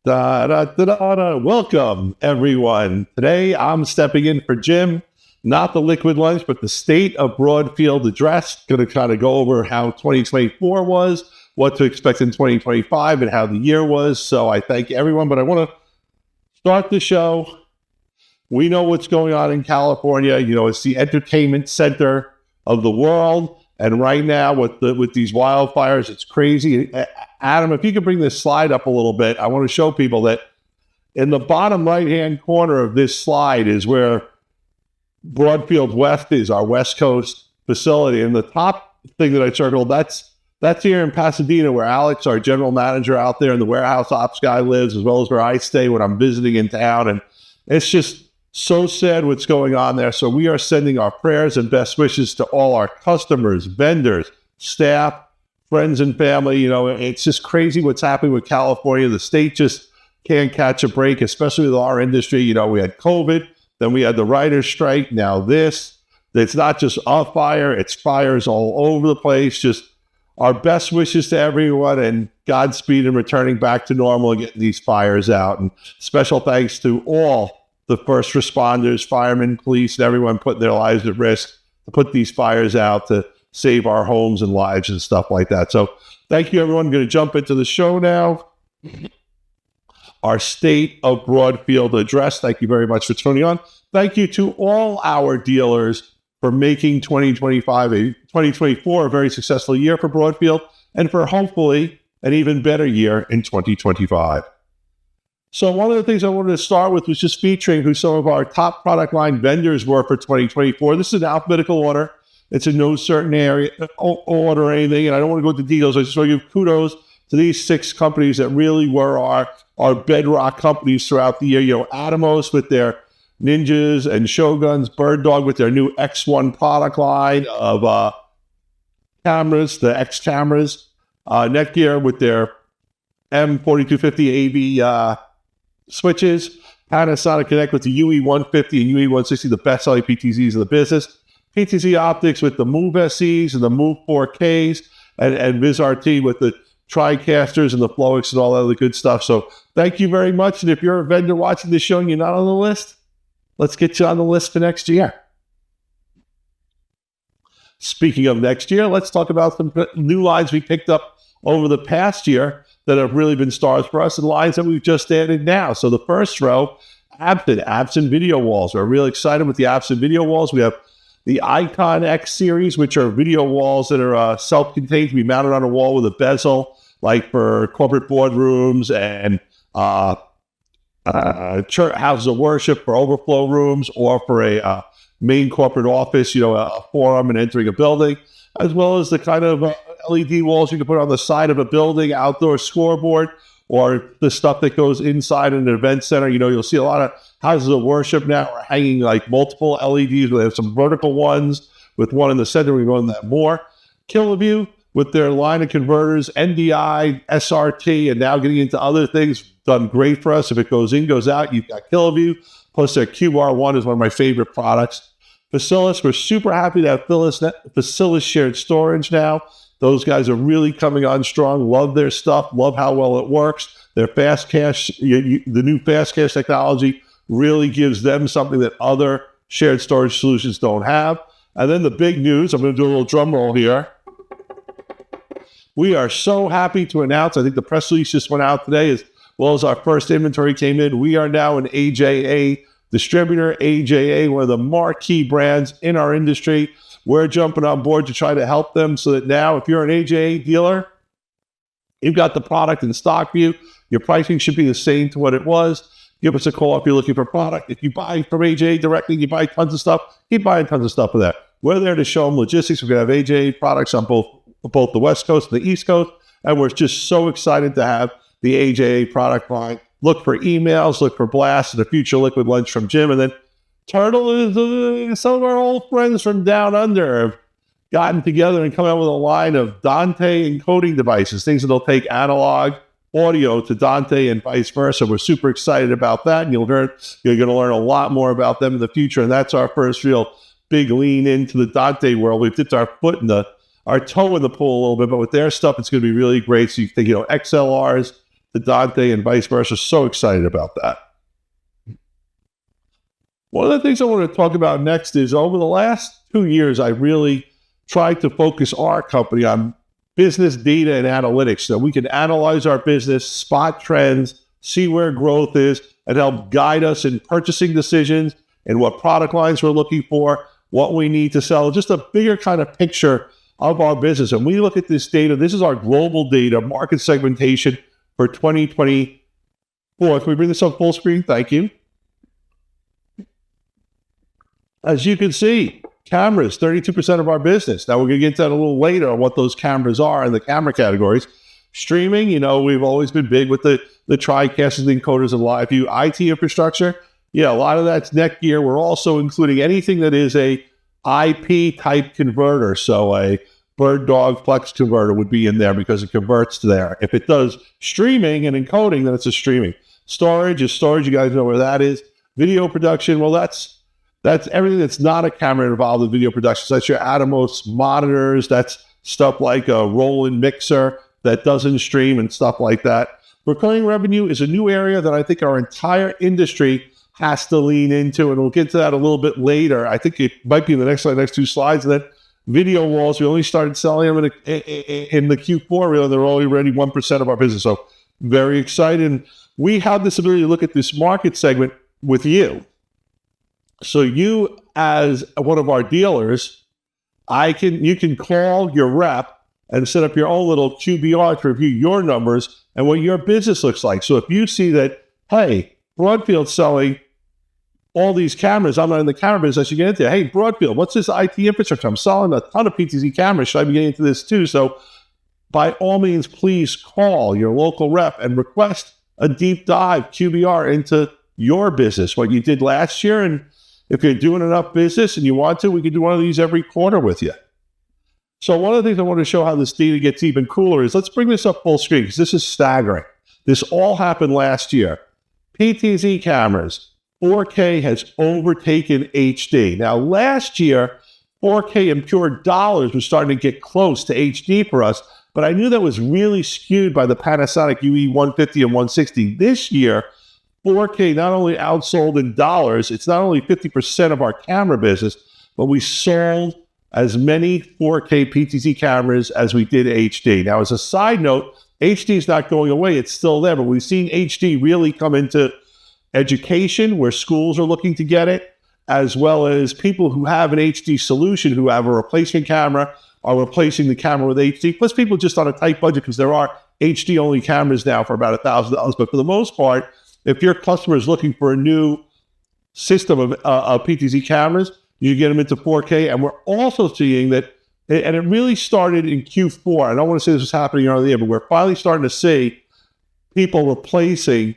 Da, da, da, da, da. Welcome, everyone. Today, I'm stepping in for Jim, not the liquid lunch, but the State of Broadfield Address. Going to kind of go over how 2024 was, what to expect in 2025, and how the year was. So I thank everyone, but I want to start the show. We know what's going on in California. You know, it's the entertainment center of the world. And right now, with these wildfires, it's crazy. Adam, if you could bring this slide up a little bit, I want to show people that in the bottom right-hand corner of this slide is where Broadfield West is, our West Coast facility. And the top thing that I circled, that's here in Pasadena, where Alex, our general manager out there, and the warehouse ops guy lives, as well as where I stay when I'm visiting in town. And it's just so sad what's going on there. So we are sending our prayers and best wishes to all our customers, vendors, staff, friends, and family. You know, it's just crazy what's happening with California. The state just can't catch a break, especially with our industry. You know, we had COVID, then we had the writer's strike, now this. It's not just a fire, it's fires all over the place. Just our best wishes to everyone, and Godspeed in returning back to normal and getting these fires out. And special thanks to all the first responders, firemen, police, and everyone putting their lives at risk to put these fires out to save our homes and lives and stuff like that. So thank you, everyone. I'm going to jump into the show now. Our State of Broadfield Address. Thank you very much for tuning on. Thank you to all our dealers for making 2024 a very successful year for Broadfield, and for hopefully an even better year in 2025. So one of the things I wanted to start with was just featuring who some of our top product line vendors were for 2024. This is an alphabetical order. It's in no certain area order or anything, and I don't want to go into details. I just want to give kudos to these 6 companies that really were our bedrock companies throughout the year. You know, Atomos with their Ninjas and Shoguns, Bird Dog with their new X1 product line of cameras, the X cameras, Netgear with their M4250 AV switches, Panasonic Connect with the UE150 and UE160, the best-selling PTZs in the business, PTZ Optics with the Move SEs and the Move 4Ks, and VizRT with the TriCasters and the Flowix and all that other good stuff. So thank you very much. And if you're a vendor watching this show and you're not on the list, let's get you on the list for next year. Speaking of next year, let's talk about some new lines we picked up over the past year that have really been stars for us, and lines that we've just added now. So the first row, Absent video walls. We're really excited with the Absent video walls. We have the Icon X series, which are video walls that are self-contained, to be mounted on a wall with a bezel, like for corporate boardrooms and church houses of worship, for overflow rooms, or for a main corporate office, you know, a forum and entering a building, as well as the kind of LED walls you can put on the side of a building, outdoor scoreboard, or the stuff that goes inside an event center. You know, you'll see a lot of houses of worship now are hanging like multiple LEDs. We have some vertical ones with one in the center. We're going to that more. Kiloview with their line of converters, NDI, SRT, and now getting into other things, done great for us. If it goes in, goes out, you've got Kiloview, plus their QR1 is one of my favorite products. Facilis, we're super happy to have Facilis shared storage now. Those guys are really coming on strong. Love their stuff. Love how well it works. Their fast cache, the new fast cache technology really gives them something that other shared storage solutions don't have. And then the big news, I'm going to do a little drum roll here. We are so happy to announce, I think the press release just went out today, as well as our first inventory came in. We are now an AJA distributor. AJA, one of the marquee brands in our industry. We're jumping on board to try to help them so that now, if you're an AJA dealer, you've got the product in stock for you. Your pricing should be the same to what it was. Give us a call if you're looking for product. If you buy from AJA directly, you buy tons of stuff, keep buying tons of stuff for that. We're there to show them logistics. We're going to have AJA products on both the West Coast and the East Coast, and we're just so excited to have the AJA product line. Look for emails, look for blasts, and a future liquid lunch from Jim. And then Turtle is some of our old friends from down under have gotten together and come out with a line of Dante encoding devices, things that'll take analog audio to Dante and vice versa. We're super excited about that, and you're going to learn a lot more about them in the future. And that's our first real big lean into the Dante world. We've dipped our toe in the pool a little bit, but with their stuff, it's going to be really great. So you think, XLRs, to Dante and vice versa. So excited about that. One of the things I want to talk about next is over the last 2 years, I really tried to focus our company on business data and analytics so we can analyze our business, spot trends, see where growth is, and help guide us in purchasing decisions and what product lines we're looking for, what we need to sell, just a bigger kind of picture of our business. And we look at this data. This is our global data, market segmentation for 2024. Can we bring this up full screen? Thank you. As you can see, cameras, 32% of our business. Now, we're going to get into that a little later on what those cameras are in the camera categories. Streaming, we've always been big with the TriCasters, the encoders, and live view. IT infrastructure, a lot of that's Netgear. We're also including anything that is a IP type converter. So a bird dog flex converter would be in there because it converts to there. If it does streaming and encoding, then it's a streaming. Storage is storage. You guys know where that is. Video production, well, that's everything that's not a camera involved in video production. So that's your Atomos monitors. That's stuff like a Roland mixer that doesn't stream and stuff like that. Recurring revenue is a new area that I think our entire industry has to lean into, and we'll get to that a little bit later. I think it might be in the next 2 slides. And then video walls, we only started selling them in the Q4. Really, they're already 1% of our business. So very excited. We have this ability to look at this market segment with you. So you, as one of our dealers, you can call your rep and set up your own little QBR to review your numbers and what your business looks like. So if you see that, hey, Broadfield's selling all these cameras, I'm not in the camera business, you get into, hey, Broadfield, what's this IT infrastructure? I'm selling a ton of PTZ cameras. Should I be getting into this too? So by all means, please call your local rep and request a deep dive QBR into your business, what you did last year. And if you're doing enough business and you want to, we can do one of these every quarter with you. So one of the things I want to show how this data gets even cooler is, let's bring this up full screen because this is staggering. This all happened last year. PTZ cameras, 4K has overtaken HD. Now last year, 4K in pure dollars was starting to get close to HD for us, but I knew that was really skewed by the Panasonic UE 150 and 160. This year, 4K not only outsold in dollars, it's not only 50% of our camera business, but we sold as many 4K PTZ cameras as we did HD. Now, as a side note, HD is not going away. It's still there, but we've seen HD really come into education where schools are looking to get it, as well as people who have an HD solution who have a replacement camera are replacing the camera with HD, plus people just on a tight budget because there are HD-only cameras now for about $1,000. But for the most part, if your customer is looking for a new system of PTZ cameras, you get them into 4K. And we're also seeing that, and it really started in Q4. I don't want to say this was happening early there, but we're finally starting to see people replacing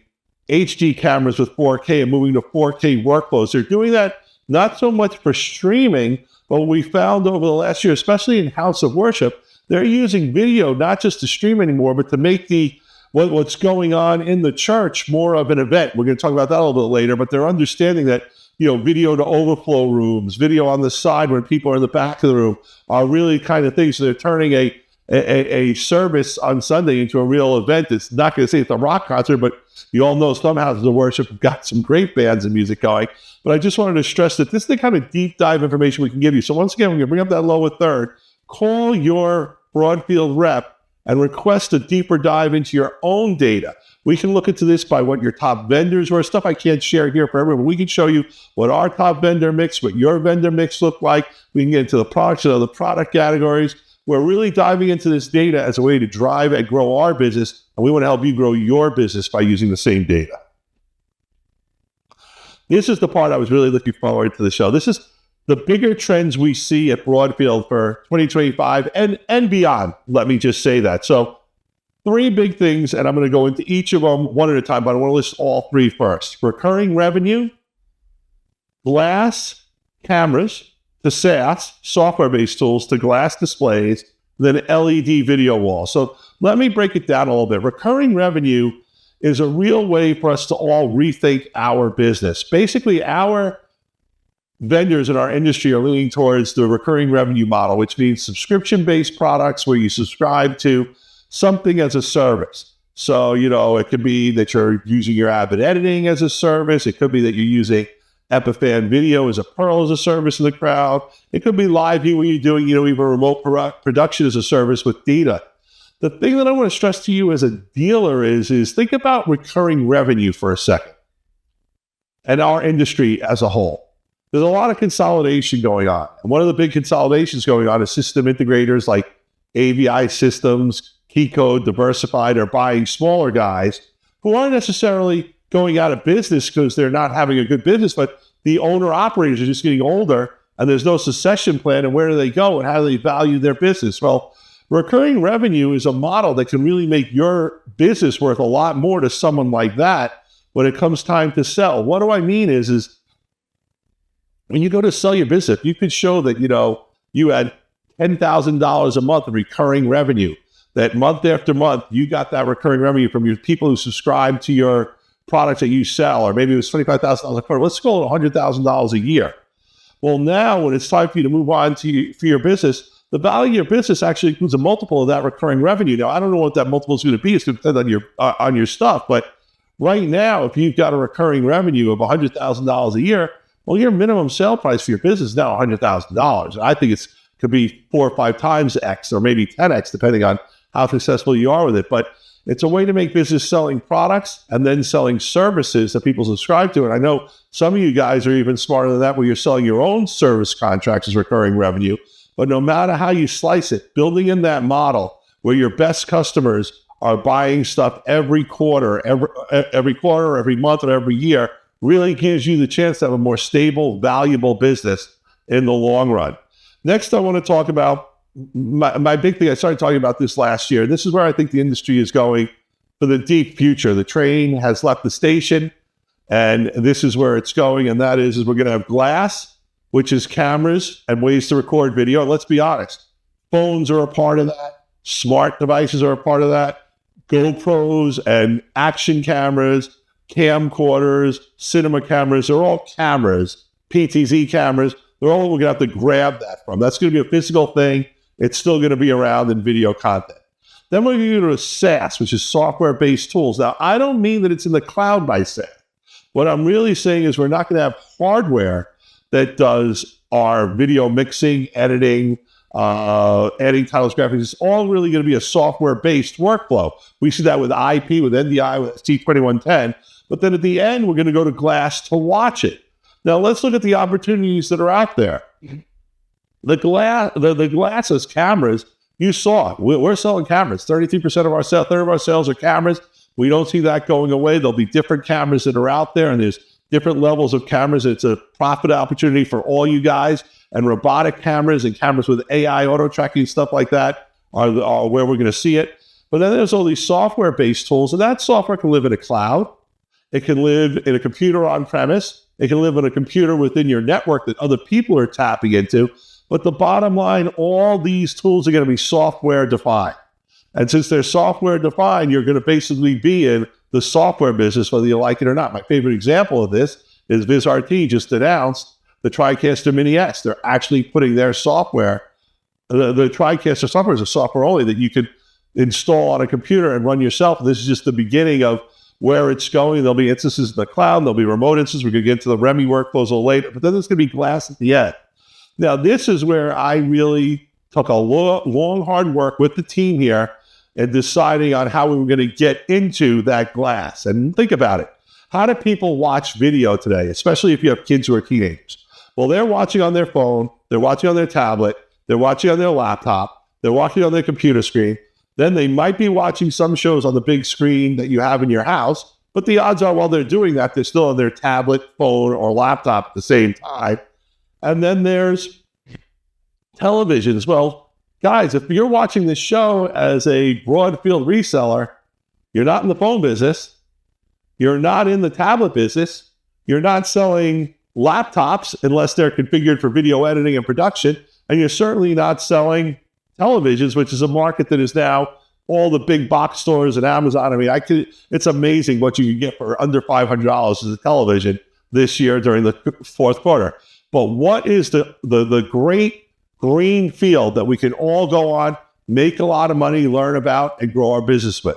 HD cameras with 4K and moving to 4K workflows. They're doing that not so much for streaming, but what we found over the last year, especially in House of Worship, they're using video not just to stream anymore, but to make what's going on in the church more of an event. We're going to talk about that a little bit later, but they're understanding that, video to overflow rooms, video on the side when people are in the back of the room are really kind of things. So they're turning a service on Sunday into a real event. It's not going to say it's a rock concert, but you all know some houses of worship have got some great bands and music going. But I just wanted to stress that this is the kind of deep dive information we can give you. So once again, we're going to bring up that lower third. Call your Broadfield rep and request a deeper dive into your own data. We can look into this by what your top vendors were, stuff I can't share here for everyone. We can show you what our top vendor mix, what your vendor mix look like. We can get into the products and other product categories. We're really diving into this data as a way to drive and grow our business, and we want to help you grow your business by using the same data. This is the part I was really looking forward to the show. This is the bigger trends we see at Broadfield for 2025 and beyond. Let me just say that. So 3 big things, and I'm going to go into each of them one at a time, but I want to list all 3 first. Recurring revenue, glass cameras to SaaS, software-based tools to glass displays, then LED video walls. So let me break it down a little bit. Recurring revenue is a real way for us to all rethink our business. Basically, our vendors in our industry are leaning towards the recurring revenue model, which means subscription-based products where you subscribe to something as a service. So, it could be that you're using your Avid editing as a service. It could be that you're using Epiphan video as a Pearl as a service in the crowd. It could be live view where you're doing, even remote production as a service with data. The thing that I want to stress to you as a dealer is think about recurring revenue for a second and our industry as a whole. There's a lot of consolidation going on. And one of the big consolidations going on is system integrators like AVI Systems, Keycode, Diversified are buying smaller guys who aren't necessarily going out of business because they're not having a good business, but the owner-operators are just getting older and there's no succession plan, and where do they go and how do they value their business? Well, recurring revenue is a model that can really make your business worth a lot more to someone like that when it comes time to sell. What do I mean is when you go to sell your business, you could show that, you had $10,000 a month of recurring revenue, that month after month, you got that recurring revenue from your people who subscribe to your products that you sell, or maybe it was $25,000 a quarter. Let's call it $100,000 a year. Well, now when it's time for you to move on for your business, the value of your business actually includes a multiple of that recurring revenue. Now, I don't know what that multiple is going to be. It's going to depend on your stuff. But right now, if you've got a recurring revenue of $100,000 a year, well, your minimum sale price for your business is now $100,000. And I think it could be 4 or 5 times X, or maybe 10X, depending on how successful you are with it. But it's a way to make business selling products and then selling services that people subscribe to. And I know some of you guys are even smarter than that, where you're selling your own service contracts as recurring revenue. But no matter how you slice it, building in that model where your best customers are buying stuff every quarter, every month, or every year really gives you the chance to have a more stable, valuable business in the long run. Next, I want to talk about my big thing. I started talking about this last year. This is where I think the industry is going for the deep future. The train has left the station, and this is where it's going, and that is we're going to have glass, which is cameras and ways to record video. And let's be honest, phones are a part of that. Smart devices are a part of that. GoPros and action cameras, camcorders, cinema cameras, they're all cameras. PTZ cameras, they're all we're going to have to grab that from. That's going to be a physical thing. It's still going to be around in video content. Then we're going to go to SaaS, which is software-based tools. Now, I don't mean that it's in the cloud by SaaS. What I'm really saying is we're not going to have hardware that does our video mixing, editing, adding titles, graphics. It's all really going to be a software-based workflow. We see that with IP, with NDI, with T2110. But then at the end, we're going to go to glass to watch it. Now, let's look at the opportunities that are out there. The glasses cameras, you saw it. We're selling cameras. 33% of our sales, third of our sales are cameras. We don't see that going away. There'll be different cameras that are out there, and there's different levels of cameras. It's a profit opportunity for all you guys. And robotic cameras and cameras with AI auto tracking, stuff like that are where we're going to see it. But then there's all these software-based tools, and that software can live in a cloud. It can live in a computer on premise. It can live in a computer within your network that other people are tapping into. But the bottom line, all these tools are going to be software defined. And since they're software defined, you're going to basically be in the software business, whether you like it or not. My favorite example of this is VizRT just announced the TriCaster Mini S. They're actually putting their software, the TriCaster software is a software only that you could install on a computer and run yourself. This is just the beginning of where it's going. There'll be instances in the cloud. There'll be remote instances. We're going to get into the REMI workflows a little later, but then there's going to be glass at the end. Now, this is where I really took a long, hard work with the team here and deciding on how we were going to get into that glass. And think about it. How do people watch video today, especially if you have kids who are teenagers? Well, they're watching on their phone. They're watching on their tablet. They're watching on their laptop. They're watching on their computer screen. Then they might be watching some shows on the big screen that you have in your house. But the odds are while they're doing that, they're still on their tablet, phone, or laptop at the same time. And then there's televisions. Well, guys, if you're watching this show as a Broadfield reseller, you're not in the phone business. You're not in the tablet business. You're not selling laptops unless they're configured for video editing and production. And you're certainly not selling televisions, which is a market that is now all the big box stores and Amazon. I mean, it's amazing what you can get for under $500 as a television this year during the fourth quarter. But what is the great green field that we can all go on, make a lot of money, learn about, and grow our business with?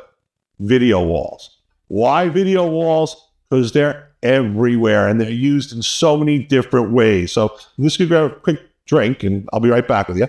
video walls. Why video walls? Because they're everywhere and they're used in so many different ways. So I'm just going to grab a quick drink and I'll be right back with you.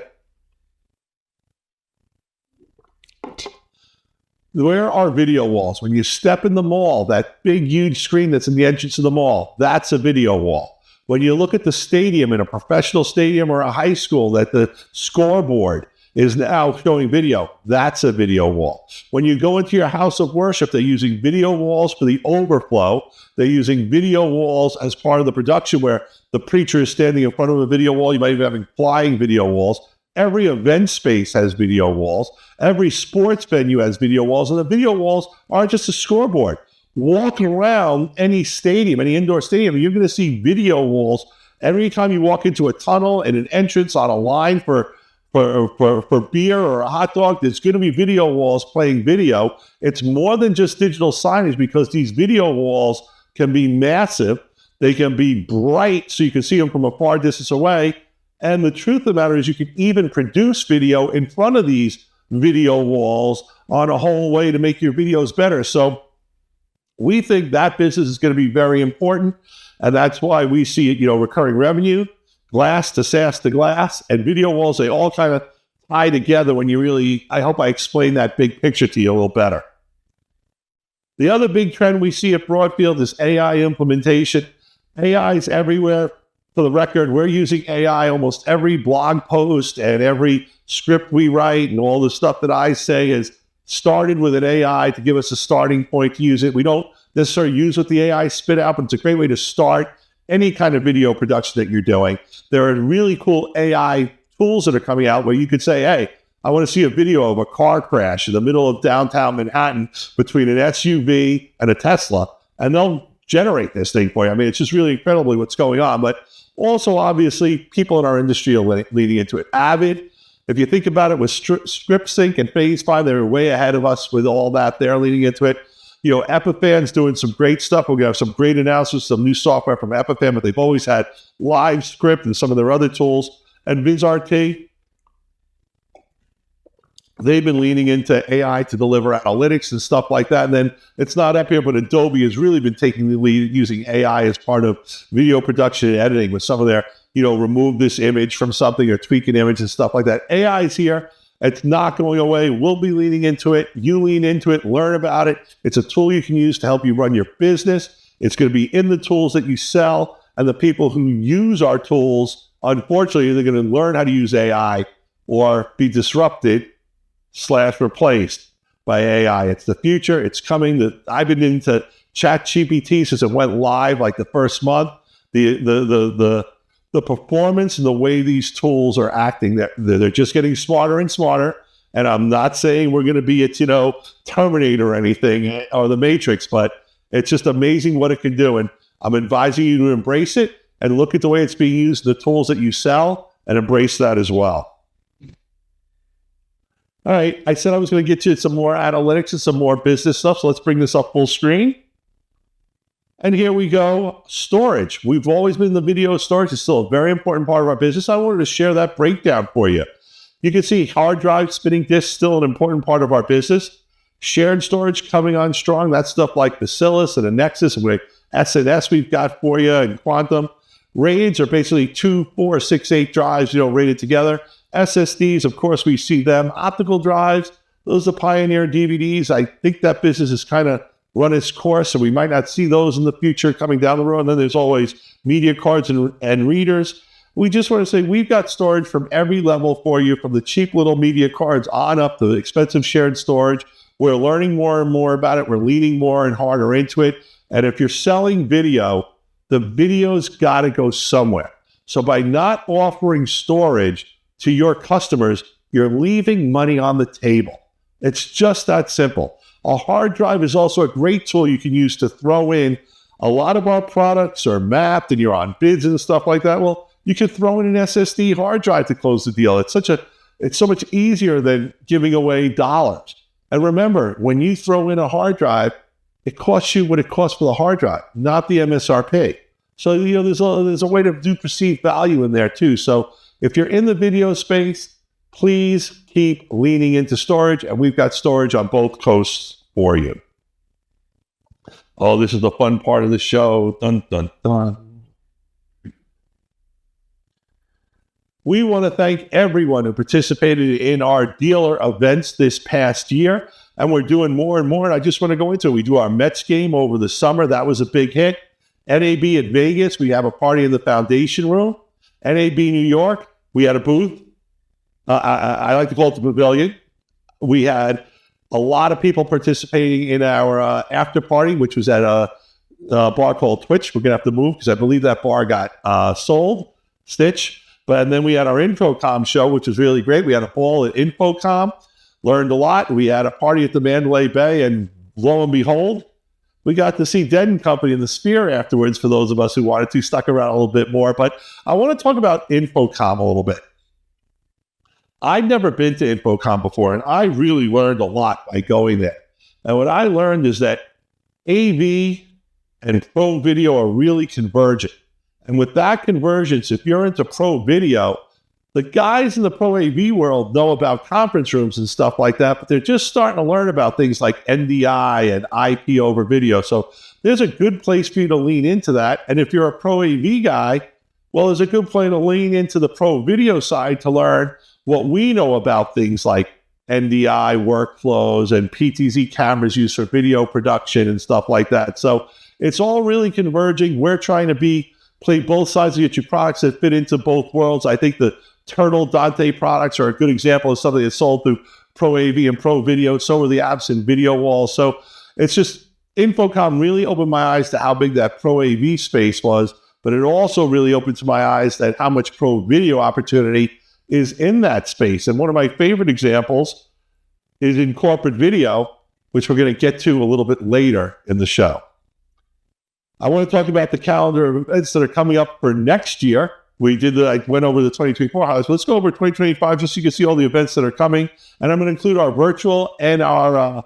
Where are video walls? When you step in the mall, that big, huge screen that's in the entrance of the mall, that's a video wall. When you look at the stadium in a professional stadium or a high school, that the scoreboard is now showing video, that's a video wall. When you go into your house of worship, they're using video walls for the overflow. They're using video walls as part of the production where the preacher is standing in front of a video wall. You might even have flying video walls. Every event space has video walls. Every sports venue has video walls. And the video walls aren't just a scoreboard. Walk around any stadium, any indoor stadium, you're going to see video walls. Every time you walk into a tunnel and an entrance on a line for beer or a hot dog, there's going to be video walls playing video. It's more than just digital signage because these video walls can be massive. They can be bright so you can see them from a far distance away. And the truth of the matter is you can even produce video in front of these video walls on a whole way to make your videos better. So we think that business is going to be very important. And that's why we see it, recurring revenue, glass to SaaS to glass, and video walls. They all kind of tie together when you really, I hope I explained that big picture to you a little better. The other big trend we see at Broadfield is AI implementation. AI is everywhere. For the record, we're using AI almost every blog post and every script we write, and all the stuff that I say is started with an AI to give us a starting point to use it. We don't necessarily use what the AI spit out, but it's a great way to start any kind of video production that you're doing. There are really cool AI tools that are coming out where you could say, hey, I want to see a video of a car crash in the middle of downtown Manhattan between an SUV and a Tesla, and they'll generate this thing for you. I mean, it's just really incredibly what's going on. But also, obviously, people in our industry are leading into it. Avid, if you think about it, with ScriptSync and Phase 5, they were way ahead of us with all that. They're leading into it. Epiphan's doing some great stuff. We're going to have some great announcements, some new software from Epiphan, but they've always had Live Script and some of their other tools. And VizRT, they've been leaning into AI to deliver analytics and stuff like that. And then it's not up here, but Adobe has really been taking the lead using AI as part of video production and editing with some of their, remove this image from something or tweak an image and stuff like that. AI is here. It's not going away. We'll be leaning into it. You lean into it, learn about it. It's a tool you can use to help you run your business. It's going to be in the tools that you sell. And the people who use our tools, unfortunately, they're going to learn how to use AI or be disrupted / replaced by AI. It's the future. It's coming. I've been into ChatGPT since it went live like the first month. The performance and the way these tools are acting, they're just getting smarter and smarter. And I'm not saying we're going to be at, Terminator or anything or the Matrix, but it's just amazing what it can do. And I'm advising you to embrace it and look at the way it's being used, the tools that you sell, and embrace that as well. All right, I said I was going to get you some more analytics and some more business stuff, so let's bring this up full screen. And here we go, storage. We've always been in the video storage. It's still a very important part of our business. I wanted to share that breakdown for you. You can see hard drive, spinning disks, still an important part of our business. Shared storage coming on strong. That's stuff like Bacillus and a Nexus and SNS we've got for you, and Quantum. RAIDs are basically 2, 4, 6, 8 drives, rated together. SSDs, of course, we see them. Optical drives, those are Pioneer DVDs. I think that business has kind of run its course, so we might not see those in the future coming down the road. And then there's always media cards and readers. We just want to say we've got storage from every level for you, from the cheap little media cards on up to the expensive shared storage. We're learning more and more about it. We're leaning more and harder into it. And if you're selling video, the video's got to go somewhere. So by not offering storage to your customers, you're leaving money on the table. It's just that simple. A hard drive is also a great tool you can use to throw in. A lot of our products are mapped and you're on bids and stuff like that. Well, you can throw in an SSD hard drive to close the deal. It's so much easier than giving away dollars. And remember, when you throw in a hard drive, it costs you what it costs for the hard drive, not the MSRP. So, there's a way to do perceived value in there too. So if you're in the video space, please keep leaning into storage, and we've got storage on both coasts for for you. Oh, this is the fun part of the show. Dun, dun, dun. We want to thank everyone who participated in our dealer events this past year, and we're doing more and more, and I just want to go into it. We do our Mets game over the summer. That was a big hit. NAB at Vegas, we have a party in the Foundation Room. NAB New York, we had a booth. I like to call it the Pavilion. We had a lot of people participating in our after party, which was at a bar called Twitch. We're going to have to move because I believe that bar got sold, Stitch. And then we had our Infocom show, which was really great. We had a ball at Infocom, learned a lot. We had a party at the Mandalay Bay, and lo and behold, we got to see Dead & Company in the Sphere afterwards for those of us who wanted to, stuck around a little bit more. But I want to talk about Infocom a little bit. I'd never been to Infocom before, and I really learned a lot by going there. And what I learned is that AV and pro video are really convergent. And with that convergence, if you're into pro video, the guys in the pro AV world know about conference rooms and stuff like that, but they're just starting to learn about things like NDI and IP over video. So there's a good place for you to lean into that. And if you're a pro AV guy, well, there's a good place to lean into the pro video side to learn what we know about things like NDI workflows and PTZ cameras used for video production and stuff like that. So it's all really converging. We're trying to play both sides to get you products that fit into both worlds. I think the Turtle Dante products are a good example of something that's sold through Pro AV and Pro Video. So are the apps and video walls. So it's just, Infocom really opened my eyes to how big that Pro AV space was, but it also really opened my eyes that how much Pro Video opportunity is in that space. And one of my favorite examples is in corporate video, which we're going to get to a little bit later in the show. I want to talk about the calendar of events that are coming up for next year. I went over the 2024 highlights. Let's go over 2025 just so you can see all the events that are coming. And I'm going to include our virtual and our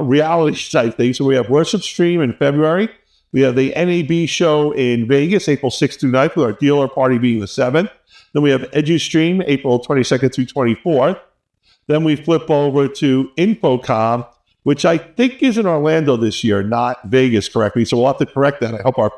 reality type things. So we have Worship Stream in February. We have the NAB show in Vegas, April 6th through 9th, with our dealer party being the 7th. Then we have EduStream, April 22nd through 24th. Then we flip over to Infocom, which I think is in Orlando this year, not Vegas, correctly. So we'll have to correct that. I hope our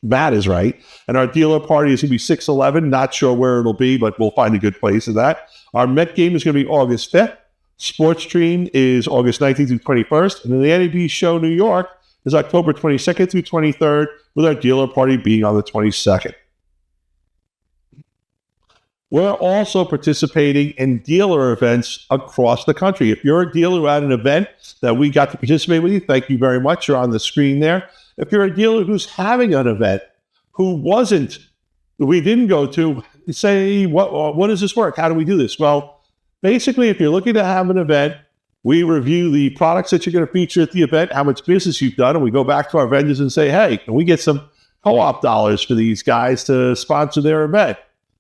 math is right. And our dealer party is going to be 6/11. Not sure where it'll be, but we'll find a good place in that. Our Met game is going to be August 5th. Sports Stream is August 19th through 21st. And then the NAB show New York is October 22nd through 23rd, with our dealer party being on the 22nd. We're also participating in dealer events across the country. If you're a dealer at an event that we got to participate with you, thank you very much. You're on the screen there. If you're a dealer who's having an event we didn't go to, say, what does this work? How do we do this? Well, basically, if you're looking to have an event, we review the products that you're going to feature at the event, how much business you've done, and we go back to our vendors and say, hey, can we get some co-op dollars for these guys to sponsor their event?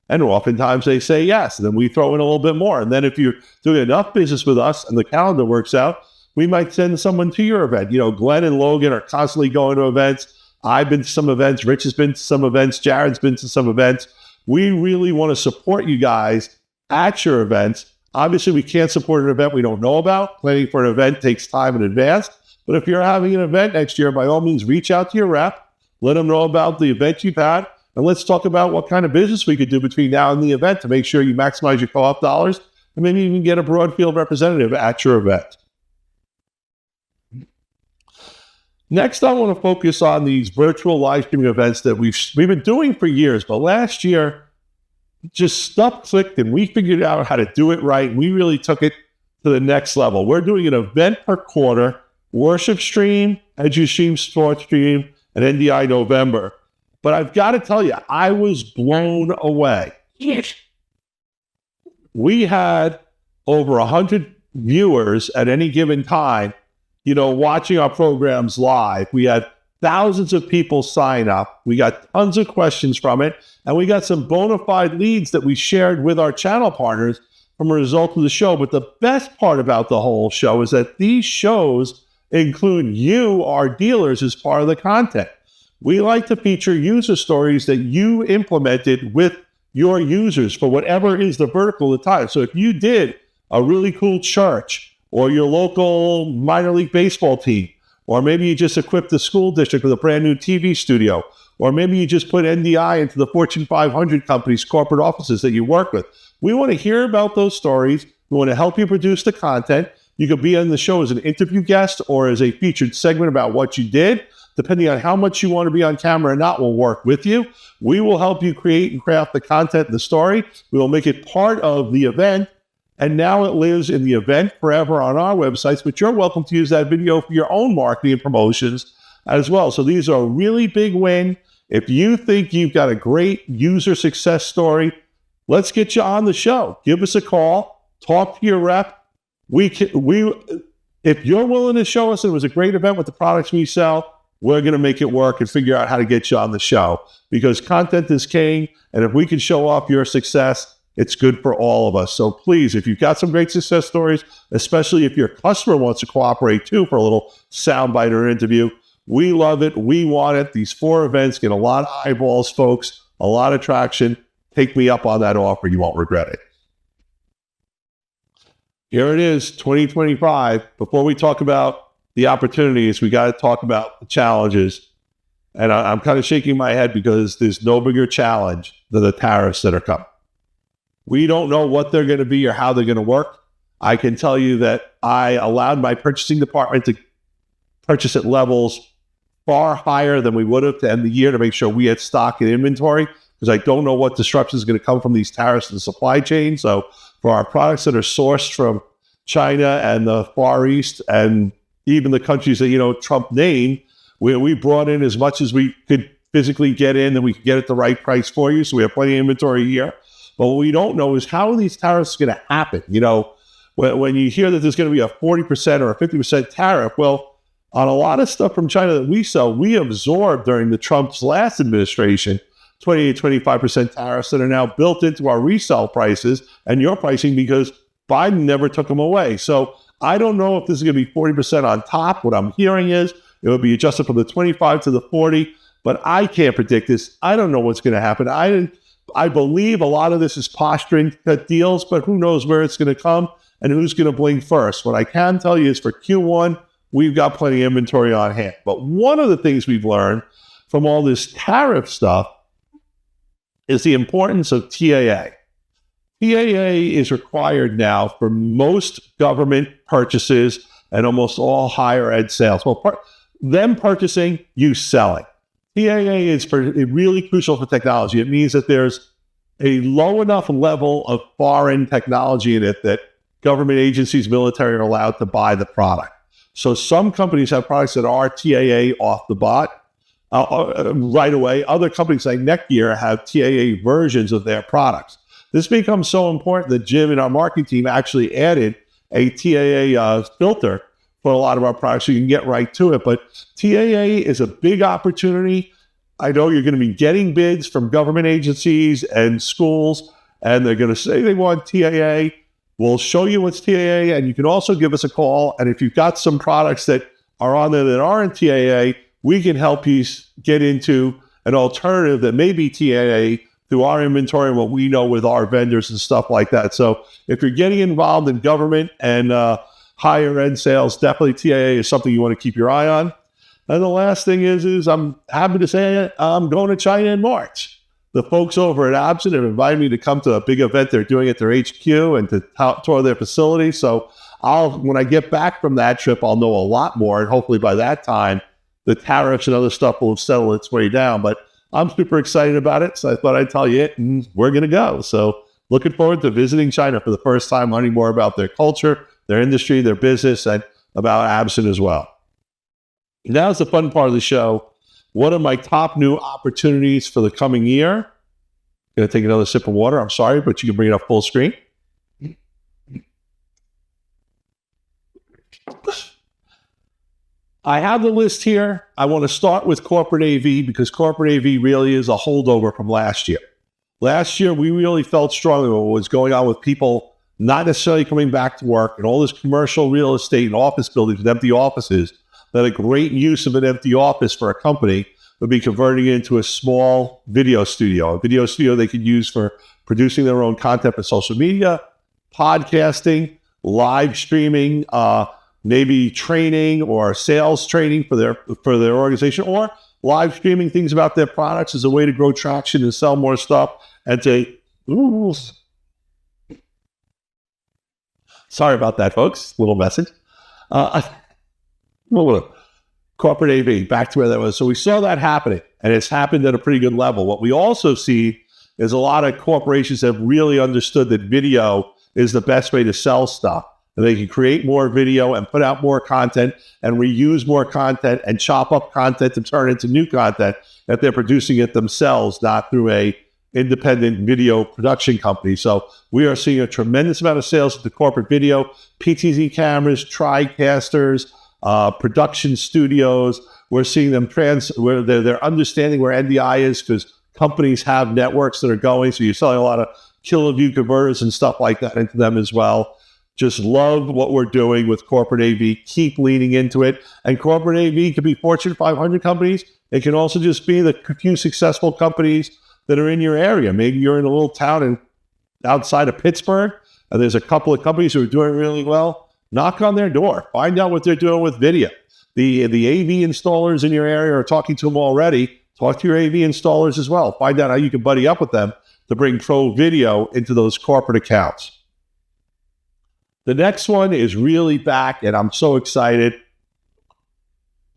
And oftentimes they say yes, and then we throw in a little bit more. And then if you're doing enough business with us and the calendar works out, we might send someone to your event. Glenn and Logan are constantly going to events. I've been to some events. Rich has been to some events. Jared's been to some events. We really want to support you guys at your events. Obviously, we can't support an event we don't know about. Planning for an event takes time in advance. But if you're having an event next year, by all means, reach out to your rep. Let them know about the event you've had. And let's talk about what kind of business we could do between now and the event to make sure you maximize your co-op dollars and maybe even get a Broadfield representative at your event. Next, I want to focus on these virtual live streaming events that we've been doing for years, but last year, just stuff clicked and we figured out how to do it right. We really took it to the next level. We're doing an event per quarter, Worship Stream, EduStream, Sports Stream, and NDI November. But I've got to tell you, I was blown away. Yes. We had over 100 viewers at any given time, watching our programs live. We had thousands of people sign up. We got tons of questions from it. And we got some bona fide leads that we shared with our channel partners from a result of the show. But the best part about the whole show is that these shows include you, our dealers, as part of the content. We like to feature user stories that you implemented with your users for whatever is the vertical at the time. So if you did a really cool church or your local minor league baseball team, or maybe you just equipped the school district with a brand new TV studio, or maybe you just put NDI into the Fortune 500 companies' corporate offices that you work with. We want to hear about those stories. We want to help you produce the content. You could be on the show as an interview guest or as a featured segment about what you did. Depending on how much you want to be on camera or not, we'll work with you. We will help you create and craft the content and the story. We will make it part of the event. And now it lives in the event forever on our websites, but you're welcome to use that video for your own marketing and promotions as well. So these are a really big win. If you think you've got a great user success story, let's get you on the show. Give us a call. Talk to your rep. If you're willing to show us it was a great event with the products we sell, we're going to make it work and figure out how to get you on the show, because content is king. And if we can show off your success, it's good for all of us. So please, if you've got some great success stories, especially if your customer wants to cooperate too for a little soundbite or interview, we love it. We want it. These 4 events get a lot of eyeballs, folks, a lot of traction. Take me up on that offer. You won't regret it. Here it is, 2025. Before we talk about the opportunities, we got to talk about the challenges. And I'm kind of shaking my head because there's no bigger challenge than the tariffs that are coming. We don't know what they're going to be or how they're going to work. I can tell you that I allowed my purchasing department to purchase at levels far higher than we would have to end the year to make sure we had stock and inventory, because I don't know what disruption is going to come from these tariffs in the supply chain. So for our products that are sourced from China and the Far East and even the countries that, Trump named, we brought in as much as we could physically get in, and we could get at the right price for you. So we have plenty of inventory here. But what we don't know is how are these tariffs going to happen? When you hear that there's going to be a 40% or a 50% tariff, well, on a lot of stuff from China that we sell, we absorbed during the Trump's last administration 20 to 25% tariffs that are now built into our resale prices and your pricing, because Biden never took them away. So I don't know if this is going to be 40% on top. What I'm hearing is it will be adjusted from the 25 to the 40, but I can't predict this. I don't know what's going to happen. I believe a lot of this is posturing cut deals, but who knows where it's going to come and who's going to blink first. What I can tell you is for Q1, we've got plenty of inventory on hand. But one of the things we've learned from all this tariff stuff is the importance of TAA. TAA is required now for most government purchases and almost all higher ed sales. Well, them purchasing, you selling. TAA is really crucial for technology. It means that there's a low enough level of foreign technology in it that government agencies, military are allowed to buy the product. So some companies have products that are TAA off the bat right away. Other companies like Netgear have TAA versions of their products. This becomes so important that Jim and our marketing team actually added a TAA filter for a lot of our products so you can get right to it. But TAA is a big opportunity. I know you're going to be getting bids from government agencies and schools, and they're going to say they want TAA. We'll show you what's TAA, and you can also give us a call. And if you've got some products that are on there that aren't TAA, we can help you get into an alternative that may be TAA through our inventory and what we know with our vendors and stuff like that. So if you're getting involved in government and higher ed sales, definitely TAA is something you want to keep your eye on. And the last thing is I'm happy to say I'm going to China in March. The folks over at Absent have invited me to come to a big event they're doing at their HQ and to tour their facility. So when I get back from that trip, I'll know a lot more. And hopefully by that time, the tariffs and other stuff will have settled its way down. But I'm super excited about it. So I thought I'd tell you it, and we're going to go. So looking forward to visiting China for the first time, learning more about their culture, their industry, their business, and about Absent as well. Now's the fun part of the show. What are my top new opportunities for the coming year? Going to take another sip of water. I'm sorry, but you can bring it up full screen. I have the list here. I want to start with corporate AV because corporate AV really is a holdover from last year. Last year, we really felt strongly what was going on with people not necessarily coming back to work and all this commercial real estate and office buildings and empty offices, that a great use of an empty office for a company would be converting it into a small video studio they could use for producing their own content for social media, podcasting, live streaming, maybe training or sales training for their organization, or live streaming things about their products as a way to grow traction and sell more stuff. And sorry about that, folks. Little message. Corporate AV, back to where that was. So we saw that happening, and it's happened at a pretty good level. What we also see is a lot of corporations have really understood that video is the best way to sell stuff. And they can create more video and put out more content and reuse more content and chop up content to turn into new content that they're producing it themselves, not through a independent video production company. So we are seeing a tremendous amount of sales with the corporate video, PTZ cameras, TriCasters, production studios. We're seeing them where they're understanding where NDI is, because companies have networks that are going. So you're selling a lot of kiloview converters and stuff like that into them as well. Just love what we're doing with corporate AV. Keep leaning into it. And corporate AV could be Fortune 500 companies. It can also just be the few successful companies that are in your area. Maybe you're in a little town outside of Pittsburgh, and there's a couple of companies who are doing really well. Knock on their door. Find out what they're doing with video. The AV installers in your area are talking to them already. Talk to your AV installers as well. Find out how you can buddy up with them to bring pro video into those corporate accounts. The next one is really back, and I'm so excited.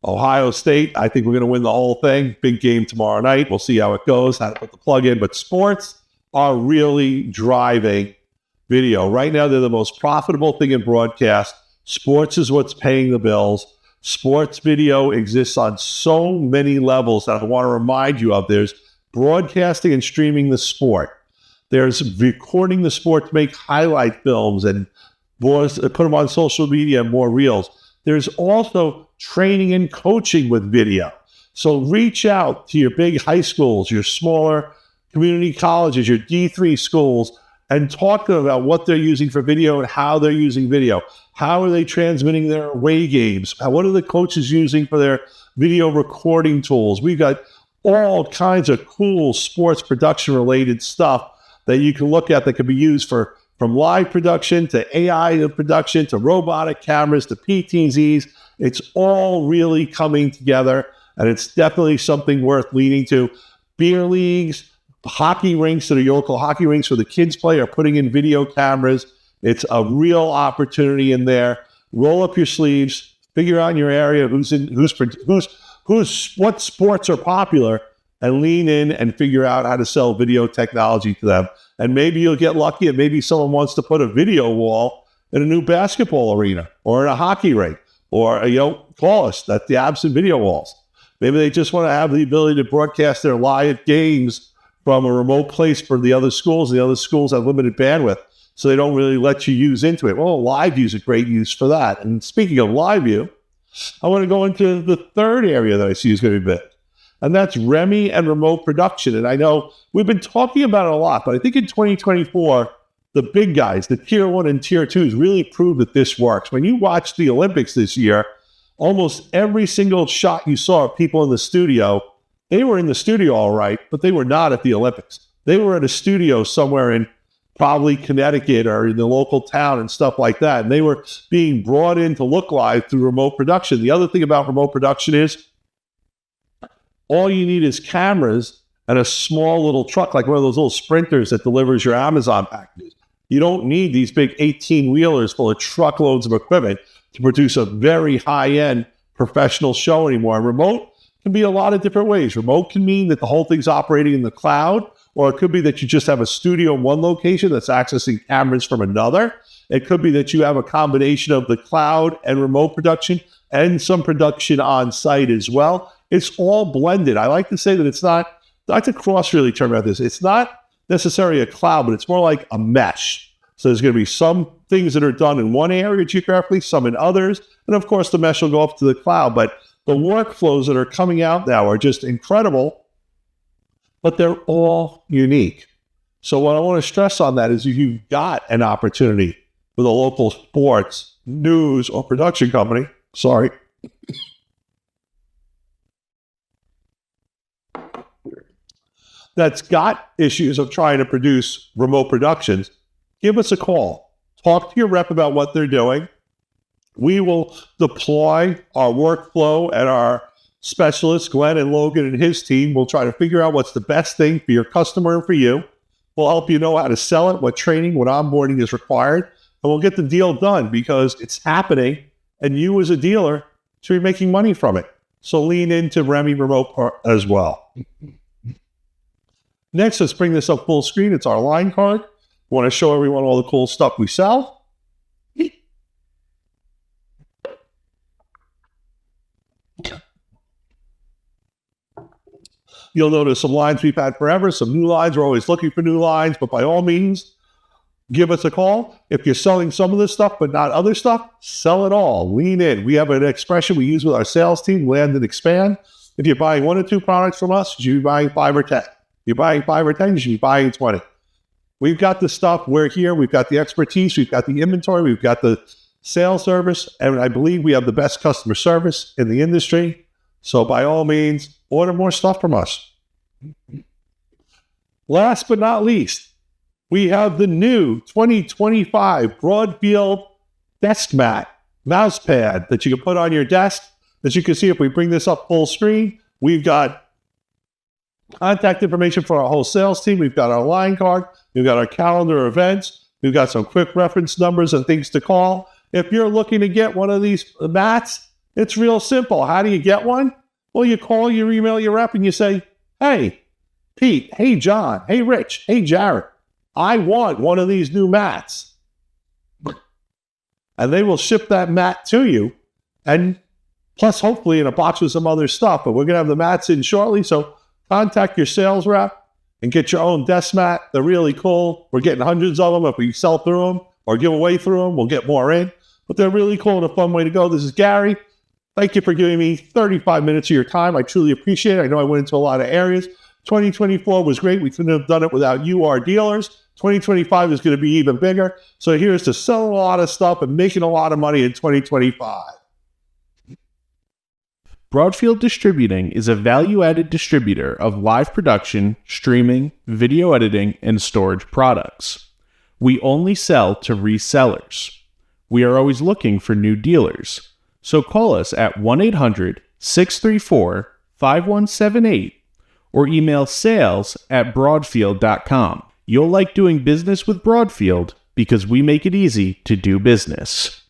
Ohio State, I think we're going to win the whole thing. Big game tomorrow night. We'll see how it goes, how to put the plug in. But sports are really driving video. Right now, they're the most profitable thing in broadcast. Sports is what's paying the bills. Sports video exists on so many levels that I want to remind you of. There's broadcasting and streaming the sport. There's recording the sport to make highlight films and put them on social media and more reels. There's also training and coaching with video. So reach out to your big high schools, your smaller community colleges, your D3 schools, and talk to them about what they're using for video and how they're using video. How are they transmitting their away games? What are the coaches using for their video recording tools? We've got all kinds of cool sports production related stuff that you can look at that can be used from live production to AI production to robotic cameras to PTZs. It's all really coming together, and it's definitely something worth leaning to. Beer leagues, hockey rinks that are your local hockey rinks where the kids play are putting in video cameras. It's a real opportunity in there. Roll up your sleeves, figure out in your area what sports are popular, and lean in and figure out how to sell video technology to them. And maybe you'll get lucky and maybe someone wants to put a video wall in a new basketball arena or in a hockey rink, or call us. That's the absent video walls. Maybe they just want to have the ability to broadcast their live games from a remote place for the other schools. The other schools have limited bandwidth, so they don't really let you use into it. Well, LiveView is a great use for that. And speaking of LiveView, I want to go into the third area that I see is going to be big, and that's REMI and remote production. And I know we've been talking about it a lot, but I think in 2024, the big guys, the tier 1 and tier 2s, really proved that this works. When you watch the Olympics this year, almost every single shot you saw of people in the studio, they were in the studio all right, but they were not at the Olympics. They were at a studio somewhere in probably Connecticut or in the local town and stuff like that. And they were being brought in to look live through remote production. The other thing about remote production is all you need is cameras and a small little truck, like one of those little sprinters that delivers your Amazon packages. You don't need these big 18-wheelers full of truckloads of equipment to produce a very high-end professional show anymore. And remote can be a lot of different ways. Remote can mean that the whole thing's operating in the cloud, or it could be that you just have a studio in one location that's accessing cameras from another. It could be that you have a combination of the cloud and remote production and some production on site as well. It's all blended. I like to say that I like to cross really term about this. It's not necessarily a cloud, but it's more like a mesh. So there's going to be some things that are done in one area geographically, some in others. And of course, the mesh will go up to the cloud. But the workflows that are coming out now are just incredible, but they're all unique. So what I want to stress on that is if you've got an opportunity with a local sports, news, or production company, that's got issues of trying to produce remote productions, give us a call. talk to your rep about what they're doing. We will deploy our workflow and our specialists, Glenn and Logan and his team, will try to figure out what's the best thing for your customer and for you. We'll help you know how to sell it, what training, what onboarding is required, and we'll get the deal done because it's happening, and you as a dealer should be making money from it. So lean into Remy Remote as well. Next, let's bring this up full screen. It's our line card. We want to show everyone all the cool stuff we sell. You'll notice some lines we've had forever, some new lines. We're always looking for new lines, but by all means, give us a call. If you're selling some of this stuff but not other stuff, sell it all. Lean in. We have an expression we use with our sales team, land and expand. If you're buying 1 or 2 products from us, you should be buying 5 or 10. If you're buying 5 or 10, you should be buying 20. We've got the stuff. We're here. We've got the expertise. We've got the inventory. We've got the sales service. And I believe we have the best customer service in the industry. So by all means, order more stuff from us. Last but not least, we have the new 2025 Broadfield desk mat, mouse pad that you can put on your desk. As you can see, if we bring this up full screen, we've got contact information for our whole sales team. We've got our line card. We've got our calendar events. We've got some quick reference numbers and things to call. If you're looking to get one of these mats, it's real simple. How do you get one? Well, you call, you email your rep, and you say, hey, Pete, hey, John, hey, Rich, hey, Jared, I want one of these new mats. And they will ship that mat to you, and plus hopefully in a box with some other stuff. But we're going to have the mats in shortly, so contact your sales rep and get your own desk mat. They're really cool. We're getting hundreds of them. If we sell through them or give away through them, we'll get more in. But they're really cool and a fun way to go. This is Gary. Thank you for giving me 35 minutes of your time. I truly appreciate it. I know I went into a lot of areas. 2024 was great. We couldn't have done it without you, our dealers. 2025 is going to be even bigger. So here's to selling a lot of stuff and making a lot of money in 2025. Broadfield Distributing is a value-added distributor of live production, streaming, video editing, and storage products. We only sell to resellers. We are always looking for new dealers. So call us at 1-800-634-5178 or email sales@broadfield.com. You'll like doing business with Broadfield because we make it easy to do business.